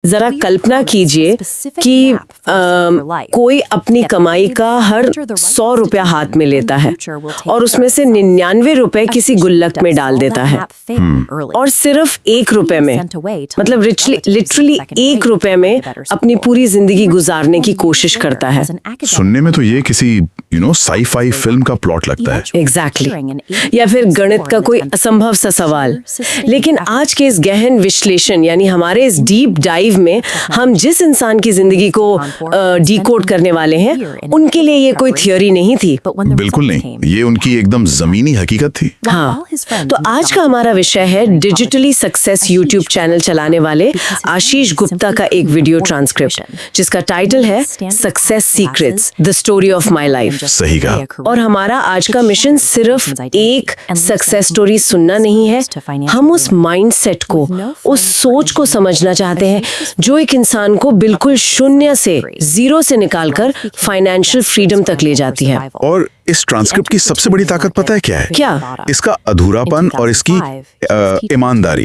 जरा कल्पना कीजिए कि कोई अपनी कमाई का हर 100 रुपया हाथ में लेता है और उसमें से 99 रुपए किसी गुल्लक में डाल देता है और सिर्फ 1 रुपए में, मतलब लिटरली 1 रुपए में अपनी पूरी जिंदगी गुजारने की कोशिश करता है। सुनने में तो ये किसी साई-फाई फिल्म का प्लॉट लगता है। एग्जैक्टली। या फिर गणित का कोई असंभव सा सवाल। लेकिन आज के इस गहन विश्लेषण यानी हमारे इस डीप डाइव में हम जिस इंसान की जिंदगी को डिकोड करने वाले हैं, उनके लिए ये कोई थियोरी नहीं थी। बिल्कुल नहीं, ये उनकी एकदम जमीनी हकीकत थी। हाँ, तो आज का हमारा विषय है डिजिटली सक्सेस यूट्यूब चैनल चलाने वाले आशीष गुप्ता का एक वीडियो ट्रांसक्रिप्ट, जिसका टाइटल है success secrets, the story of my life. सही कहा। और हमारा आज का मिशन सिर्फ एक सक्सेस स्टोरी सुनना नहीं है, हम उस माइंडसेट को, उस सोच को समझना चाहते हैं जो एक इंसान को बिल्कुल शून्य से, जीरो से निकालकर फाइनेंशियल फ्रीडम तक ले जाती है। और इस ट्रांसक्रिप्ट की सबसे बड़ी ताकत पता है क्या है? क्या? इसका अधूरापन और इसकी ईमानदारी।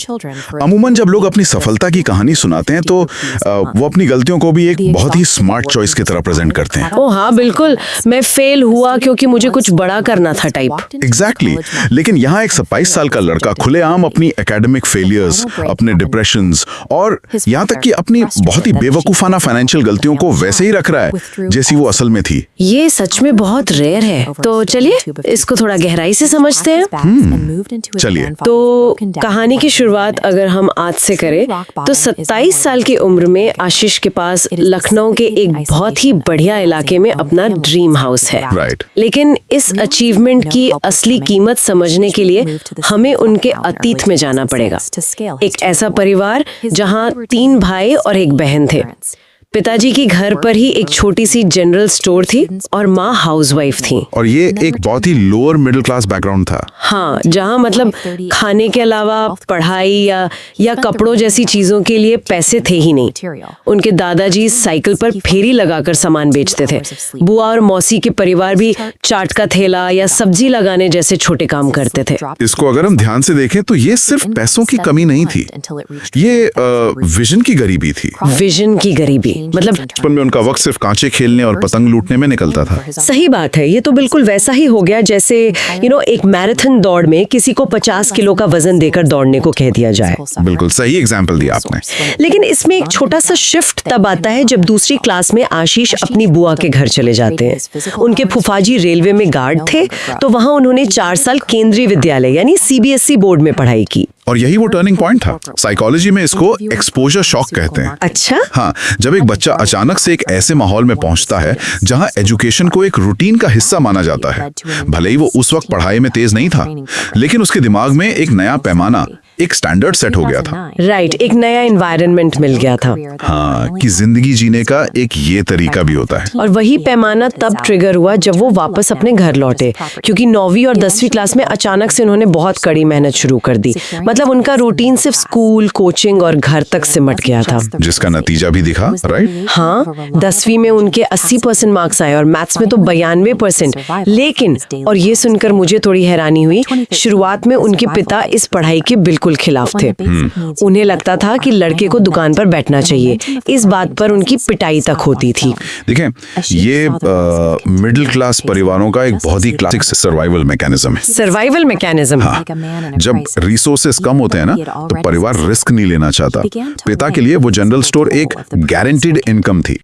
अमूमन जब लोग अपनी सफलता की कहानी सुनाते हैं तो वो अपनी गलतियों को भी एक बहुत ही स्मार्ट चॉइस की तरह प्रेजेंट करते हैं। ओ हाँ बिल्कुल, मैं फेल हुआ क्योंकि मुझे कुछ बड़ा करना था टाइप। एग्जैक्टली। लेकिन यहाँ एक 27 साल का लड़का खुलेआम अपनी एकेडमिक फेलियर्स, अपने डिप्रेशंस और यहाँ तक कि अपनी बहुत ही बेवकूफाना फाइनेंशियल गलतियों को वैसे ही रख रहा है जैसी वो असल में थी। ये सच में बहुत रेयर है। तो चलिए इसको थोड़ा गहराई से समझते हैं। चलिए। तो कहानी की शुरुआत अगर हम आज से करें तो 27 साल की उम्र में आशीष के पास लखनऊ के एक बहुत ही बढ़िया इलाके में अपना ड्रीम हाउस है। लेकिन इस अचीवमेंट की असली कीमत समझने के लिए हमें उनके अतीत में जाना पड़ेगा। एक ऐसा परिवार जहां 3 भाई और 1 बहन थे। पिताजी की घर पर ही एक छोटी सी जनरल स्टोर थी और माँ हाउसवाइफ थी। और ये एक बहुत ही लोअर मिडिल क्लास बैकग्राउंड था। हाँ, जहाँ मतलब खाने के अलावा पढ़ाई या कपड़ों जैसी चीजों के लिए पैसे थे ही नहीं। उनके दादाजी साइकिल पर फेरी लगाकर सामान बेचते थे। बुआ और मौसी के परिवार भी चाट का ठेला या सब्जी लगाने जैसे छोटे काम करते थे। इसको अगर हम ध्यान से देखें तो ये सिर्फ पैसों की कमी नहीं थी, ये विजन की गरीबी थी। विजन की गरीबी मतलब बचपन में उनका वक्त सिर्फ कांचे खेलने और पतंग लूटने में निकलता था। सही बात है, ये तो बिल्कुल वैसा ही हो गया जैसे एक मैराथन दौड़ में किसी को 50 किलो का वजन देकर दौड़ने को कह दिया जाए। बिल्कुल सही एग्जाम्पल दिया आपने। लेकिन इसमें एक छोटा सा शिफ्ट तब आता है जब दूसरी क्लास में आशीष अपनी बुआ के घर चले जाते हैं। उनके फूफाजी रेलवे में गार्ड थे, तो वहाँ उन्होंने 4 साल केंद्रीय विद्यालय यानी CBSE बोर्ड में पढ़ाई की। और यही वो टर्निंग पॉइंट था। साइकोलॉजी में इसको एक्सपोजर शॉक कहते हैं। अच्छा? हाँ, जब एक बच्चा अचानक से एक ऐसे माहौल में पहुंचता है जहां एजुकेशन को एक रूटीन का हिस्सा माना जाता है, भले ही वो उस वक्त पढ़ाई में तेज नहीं था, लेकिन उसके दिमाग में एक नया पैमाना, एक स्टैंडर्ड सेट हो गया था। राइट, एक नया एनवायरनमेंट मिल गया था। हाँ, कि जिंदगी जीने का एक ये तरीका भी होता है। और वही पैमाना तब ट्रिगर हुआ जब वो वापस अपने घर लौटे, क्योंकि 9वीं और 10वीं क्लास में अचानक से उन्होंने बहुत कड़ी मेहनत शुरू कर दी। मतलब उनका रूटीन सिर्फ स्कूल, कोचिंग और घर तक सिमट गया था, जिसका नतीजा भी दिखा। राइट? हाँ, 10वीं में उनके 80% मार्क्स आए और मैथ्स में तो 92%। लेकिन और ये सुनकर मुझे थोड़ी हैरानी हुई, शुरुआत में उनके पिता इस पढ़ाई के बिल्कुल खिलाफ थे। उन्हें लगता था कि लड़के को दुकान पर बैठना चाहिए। इस बात पर उनकी पिटाई तक होती थी। देखें, ये मिडिल क्लास परिवारों का एक बहुत ही क्लासिक सर्वाइवल मैकेनिज्म है। Survival mechanism. हाँ, जब रिसोर्सेस कम होते हैं ना, तो परिवार रिस्क नहीं लेना चाहता। पिता के लिए वो जनरल स्टोर एक गारंटीड इनकम थी।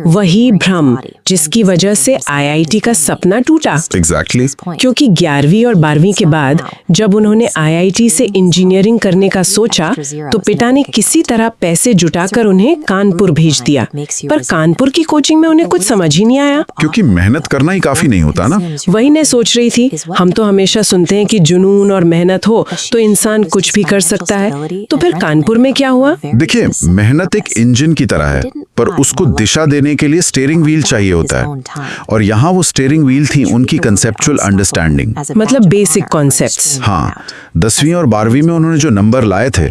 वही भ्रम जिसकी वजह से IIT का सपना टूटा। एग्जैक्टली। क्योंकि 11वीं और 12वीं के बाद जब उन्होंने IIT से इंजीनियरिंग करने का सोचा, तो पिता ने किसी तरह पैसे जुटाकर उन्हें कानपुर भेज दिया। पर कानपुर की कोचिंग में उन्हें कुछ समझ ही नहीं आया। क्योंकि मेहनत करना ही काफी नहीं होता ना। वही मैं सोच रही थी, हम तो हमेशा सुनते हैं कि जुनून और मेहनत हो तो इंसान कुछ भी कर सकता है। तो फिर कानपुर में क्या हुआ? देखिए, मेहनत एक इंजन की तरह है, पर उसको दिशा देने के लिए स्टीयरिंग व्हील चाहिए होता है। और यहाँ वो स्टीयरिंग व्हील थी उनकी कंसेप्चुअल अंडरस्टैंडिंग, मतलब बेसिक कॉन्सेप्ट्स। हाँ, 10वीं और 12वीं में उन्होंने जो नंबर लाए थे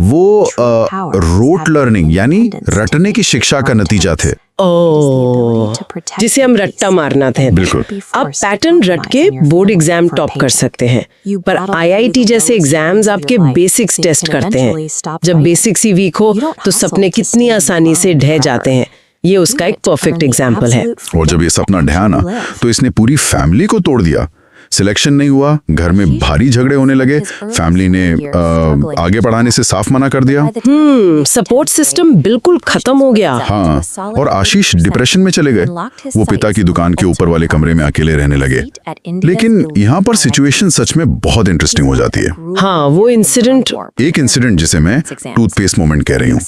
वो रोट लर्निंग यानी रटने की शिक्षा का नतीजा थे। ओह, जिसे हम रट्टा मारना थे। बिल्कुल। आप पैटर्न रट के बोर्ड एग्जाम टॉप कर सकते हैं, पर आईआईटी जैसे एग्जाम्स आपके बेसिक्स टेस्ट करते हैं। जब बेसिक्स ही वीक हो तो सपने कितनी आसानी से ढह जाते हैं। ये उसका एक परफेक्ट एग्जाम्पल है। और जब ये सपना ढहा ना, तो इसने पूरी फैमिली को तोड़ दिया। सिलेक्शन नहीं हुआ, घर में भारी झगड़े होने लगे, फैमिली ने आगे पढ़ाने से साफ मना कर दिया। सपोर्ट सिस्टम बिल्कुल खत्म हो गया। हाँ, और आशीष डिप्रेशन में चले गए। वो पिता की दुकान के ऊपर वाले कमरे में अकेले रहने लगे। लेकिन यहाँ पर सिचुएशन सच में बहुत इंटरेस्टिंग हो जाती है। हाँ, वो एक इंसिडेंट जिसे मैं टूथपेस्ट मोमेंट कह रही हूँ।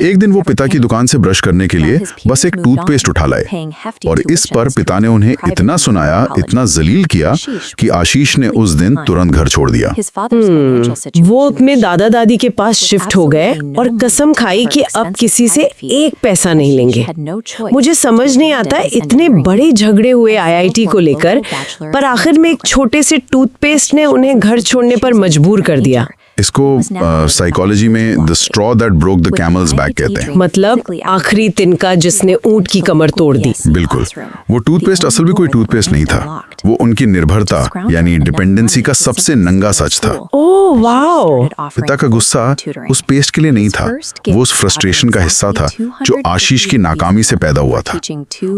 एक दिन वो पिता की दुकान से ब्रश करने के लिए बस एक टूथपेस्ट उठा लाए, और इस पर पिता ने उन्हें इतना सुनाया, इतना जलील किया कि आशीष ने उस दिन तुरंत घर छोड़ दिया। वो अपने दादा दादी के पास शिफ्ट हो गए और कसम खाई कि अब किसी से एक पैसा नहीं लेंगे। मुझे समझ नहीं आता, इतने बड़े झगड़े हुए आईआईटी को लेकर, पर आखिर में एक छोटे से टूथपेस्ट ने उन्हें घर छोड़ने पर मजबूर कर दिया। इसको साइकोलॉजी में the straw that broke the camel's back कहते हैं। मतलब आखिरी तिनका जिसने ऊंट की कमर तोड़ दी। बिल्कुल। वो टूथपेस्ट असल में कोई टूथपेस्ट नहीं था, वो उनकी निर्भरता यानी डिपेंडेंसी का सबसे नंगा सच था। Oh wow. पिता का गुस्सा उस पेस्ट के लिए नहीं था, वो उस फ्रस्ट्रेशन का हिस्सा था जो आशीष की नाकामी से पैदा हुआ था।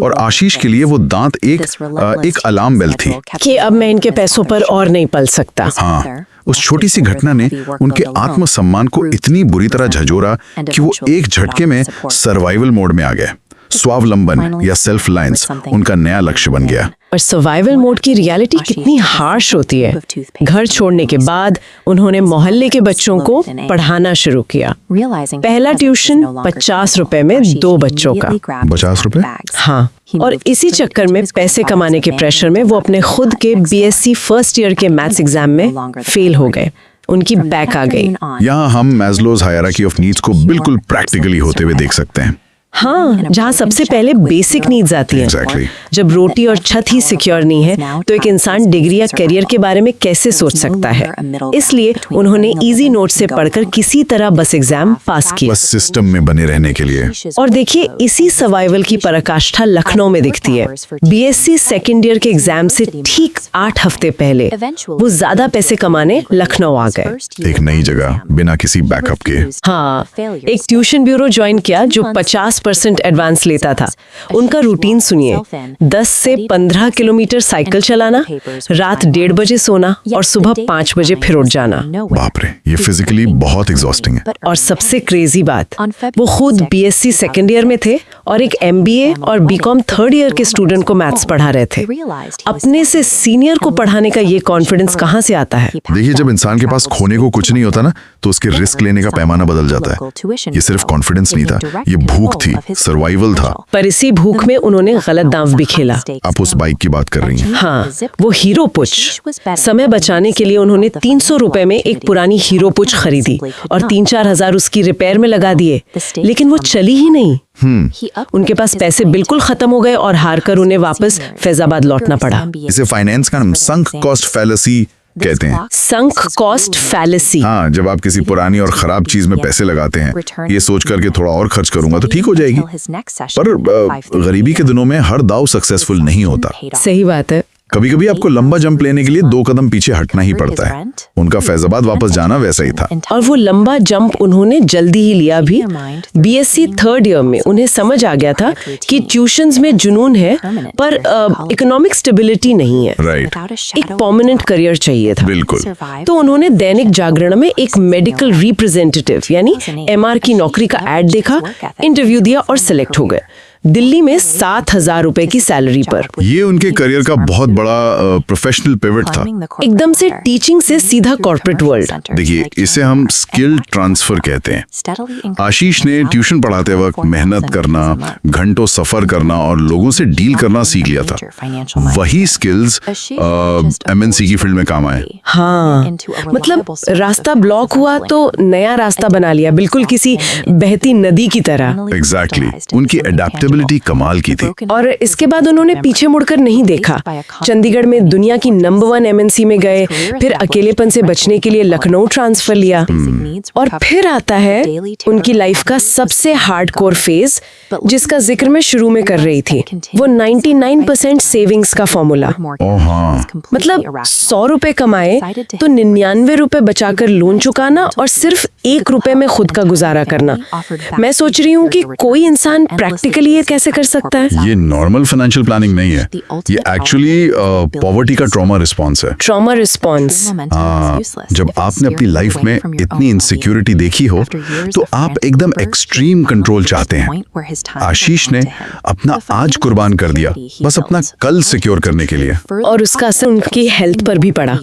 और आशीष के लिए वो दांत एक अलार्म बेल थी कि अब मैं इनके पैसों पर और नहीं पल सकता। हाँ, उस छोटी सी घटना ने उनके आत्मसम्मान को इतनी बुरी तरह झंझोरा कि वो एक झटके में सर्वाइवल मोड में आ गए। स्वावलंबन या सेल्फ रिलायंस उनका नया लक्ष्य बन गया। और सर्वाइवल मोड की रियलिटी कितनी हार्श होती है। घर छोड़ने के बाद उन्होंने मोहल्ले के बच्चों को पढ़ाना शुरू किया। पहला ट्यूशन 50 रुपए में 2 बच्चों का। 50 रुपए? हाँ, और इसी चक्कर में पैसे कमाने के प्रेशर में वो अपने खुद के बीएससी फर्स्ट ईयर के मैथ्स एग्जाम में फेल हो गए। उनकी बैक आ गई। यहाँ हम मैस्लोज हायरार्की ऑफ नीड्स को बिल्कुल प्रैक्टिकली होते हुए देख सकते हैं। हाँ, जहाँ सबसे पहले बेसिक नीड्स आती हैं। Exactly. जब रोटी और छत ही सिक्योर नहीं है तो एक इंसान डिग्री या करियर के बारे में कैसे सोच सकता है। इसलिए उन्होंने इजी नोट से पढ़कर किसी तरह बस एग्जाम पास किया, बस सिस्टम में बने रहने के लिए। और देखिए, इसी सर्वाइवल की पराकाष्ठा लखनऊ में दिखती है। बीएससी सेकेंड ईयर के एग्जाम से ठीक 8 हफ्ते पहले वो ज्यादा पैसे कमाने लखनऊ आ गए। एक नई जगह, बिना किसी बैकअप के। हाँ, एक ट्यूशन ब्यूरो ज्वाइन किया जो 50% एडवांस लेता था। उनका रूटीन सुनिए, 10 से 15 किलोमीटर साइकिल चलाना, रात 1:30 बजे सोना और सुबह 5 बजे फिर उठ जाना। बाप रे, ये फिजिकली बहुत एग्जॉस्टिंग है। और सबसे क्रेजी बात, वो खुद बीएससी सेकेंड ईयर में थे और एक एमबीए और बीकॉम थर्ड ईयर के स्टूडेंट को मैथ्स पढ़ा रहे थे। अपने से सीनियर को पढ़ाने का ये कॉन्फिडेंस कहाँ से आता है? देखिए, जब इंसान के पास खोने को कुछ नहीं होता ना, तो उसके रिस्क लेने का पैमाना बदल जाता है। ये सिर्फ कॉन्फिडेंस नहीं था, ये भूख थी, सर्वाइवल था। पर इसी भूख में उन्होंने गलत दांव भी खेला। आप उस बाइक की बात कर रही हैं। हाँ, वो हीरो पुच। समय बचाने के लिए उन्होंने 300 रुपए में एक पुरानी हीरो पुच खरीदी और 3-4 हजार उसकी रिपेयर में लगा दिए, लेकिन वो चली ही नहीं। उनके पास पैसे बिल्कुल खत्म हो गए और हार कर उन्हें वापस फैजाबाद लौटना पड़ा। इसे फाइनेंस का संक कॉस्ट फैलेसी कहते हैं। Sunk cost fallacy. हाँ, जब आप किसी पुरानी और खराब चीज में पैसे लगाते हैं, ये सोच करके थोड़ा और खर्च करूंगा तो ठीक हो जाएगी, पर गरीबी के दिनों में हर दाव सक्सेसफुल नहीं होता। सही बात है। कभी कभी आपको लंबा जंप लेने के लिए 2 कदम पीछे हटना ही पड़ता है। उनका फैजाबाद वापस जाना वैसा ही था। और वो लंबा जंप उन्होंने जल्दी ही लिया भी। बीएससी थर्ड ईयर में उन्हें समझ आ गया था कि ट्यूशंस में जुनून है, पर इकोनॉमिक स्टेबिलिटी नहीं है। राइट। एक परमानेंट करियर चाहिए था। बिल्कुल। तो उन्होंने दैनिक जागरण में एक मेडिकल रिप्रेजेंटेटिव यानी एमआर की नौकरी का एड देखा, इंटरव्यू दिया और सिलेक्ट हो गए। दिल्ली में 7,000 रुपए की सैलरी पर। ये उनके करियर का बहुत बड़ा प्रोफेशनल पिवट था। एकदम से टीचिंग से सीधा कॉर्पोरेट वर्ल्ड। देखिए, इसे हम स्किल ट्रांसफर कहते हैं। आशीष ने ट्यूशन पढ़ाते वक्त मेहनत करना, घंटों सफर करना और लोगों से डील करना सीख लिया था। वही स्किल्स एमएनसी की फील्ड में काम आए। हाँ, मतलब रास्ता ब्लॉक हुआ तो नया रास्ता बना लिया, बिल्कुल किसी बहती नदी की तरह। एग्जैक्टली। उनकी एडेप्टेबिलिटी कमाल की थी। और इसके बाद उन्होंने पीछे मुड़कर नहीं देखा। चंडीगढ़ में दुनिया की नंबर 1 एमएनसी में गए, फिर अकेलेपन से बचने के लिए लखनऊ ट्रांसफर लिया। और फिर आता है उनकी लाइफ का सबसे हार्डकोर फेज, जिसका जिक्र मैं शुरू में कर रही थी, वो 99% सेविंग्स का फॉर्मूला। मतलब 100 रुपए कमाए तो 99 रुपए बचाकर लोन चुकाना और सिर्फ 1 रुपए में खुद का गुजारा करना। मैं सोच रही हूँ कि कोई इंसान प्रैक्टिकली ये कैसे कर सकता है। ये नॉर्मल फाइनेंशियल प्लानिंग नहीं है, ये एक्चुअली पॉवर्टी का ट्रॉमा रिस्पॉन्स है। Trauma response. जब आपने अपनी लाइफ में इतनी इनसिक्योरिटी देखी हो तो आप एकदम एक्सट्रीम कंट्रोल चाहते हैं। आशीष ने अपना आज कुर्बान कर दिया बस अपना कल सिक्योर करने के लिए, और उसका असर उनकी हेल्थ पर भी पड़ा।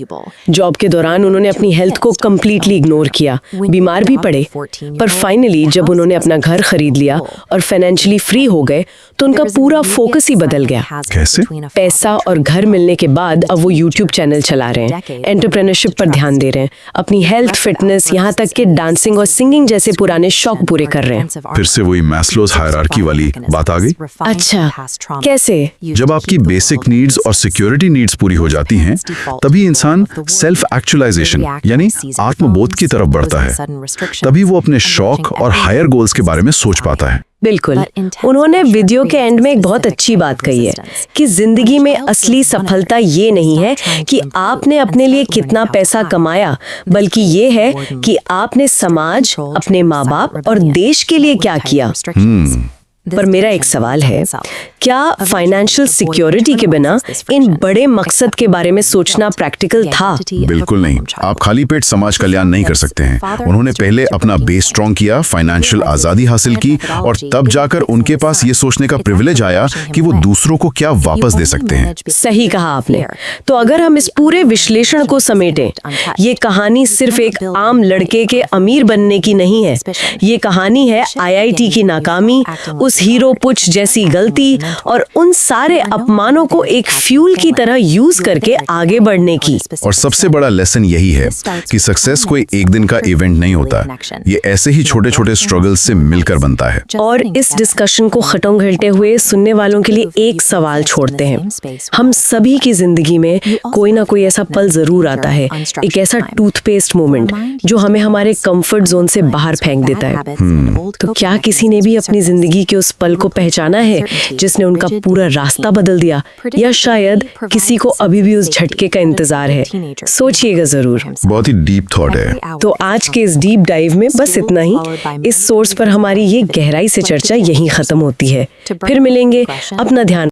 जॉब के दौरान उन्होंने अपनी हेल्थ को कम्प्लीटली इग्नोर किया, बीमार भी पड़े, पर फाइनली जब उन्होंने अपना घर खरीद लिया और फाइनेंशियली फ्री हो गए तो उनका पूरा फोकस ही बदल गया। कैसे? पैसा और घर मिलने के बाद अब वो यूट्यूब चैनल चला रहे हैं, एंटरप्रेन्योरशिप पर ध्यान दे रहे हैं, अपनी हेल्थ, फिटनेस, यहाँ तक कि डांसिंग और सिंगिंग जैसे पुराने शौक पूरे कर रहे हैं। फिर से वही मैस्लोज हायरार्की वाली बात आ गई। अच्छा, कैसे? जब आपकी बेसिक नीड्स और सिक्योरिटी नीड्स पूरी हो जाती हैं, तभी इंसान सेल्फ एक्चुअलाइजेशन यानी आत्मबोध की तरफ बढ़ता है। तभी वो अपने शौक और हायर गोल्स के बारे में सोच पाता है। बिल्कुल। उन्होंने वीडियो के एंड में एक बहुत अच्छी बात कही है कि जिंदगी में असली सफलता ये नहीं है कि आपने अपने लिए कितना पैसा कमाया, बल्कि ये है कि आपने समाज, अपने माँ बाप और देश के लिए क्या किया। पर मेरा एक सवाल है, क्या फाइनेंशियल सिक्योरिटी के बिना इन बड़े मकसद के बारे में सोचना प्रैक्टिकल था? बिल्कुल नहीं। आप खाली पेट समाज कल्याण नहीं कर सकते हैं। उन्होंने पहले अपना बेस स्ट्रॉन्ग किया, फाइनेंशियल आजादी हासिल की, और तब जाकर उनके पास ये सोचने का प्रिविलेज आया कि वो दूसरों को क्या वापस दे सकते हैं। सही कहा आपने। तो अगर हम इस पूरे विश्लेषण को समेटें, ये कहानी सिर्फ एक आम लड़के के अमीर बनने की नहीं है। ये कहानी है IIT की नाकामी, उस हीरो पुच जैसी गलती और उन सारे अपमानों को एक फ्यूल की तरह यूज करके आगे बढ़ने की। और सबसे बड़ा लेसन यही है कि सक्सेस कोई एक दिन का इवेंट नहीं होता, ये ऐसे ही छोटे छोटे स्ट्रगल्स से मिलकर बनता है। और इस डिस्कशन को खटों घलते हुए सुनने वालों के लिए एक सवाल छोड़ते हैं। हम सभी की जिंदगी में कोई ना कोई ऐसा पल जरूर आता है, एक ऐसा टूथपेस्ट मोमेंट जो हमें हमारे कंफर्ट जोन से बाहर फेंक देता है। तो क्या किसी ने भी अपनी जिंदगी के उस पल को पहचाना है जिसने उनका पूरा रास्ता बदल दिया, या शायद किसी को अभी भी उस झटके का इंतजार है? सोचिएगा जरूर। बहुत ही डीप थॉट है। तो आज के इस डीप डाइव में बस इतना ही। इस सोर्स पर हमारी ये गहराई से चर्चा यहीं खत्म होती है। फिर मिलेंगे। अपना ध्यान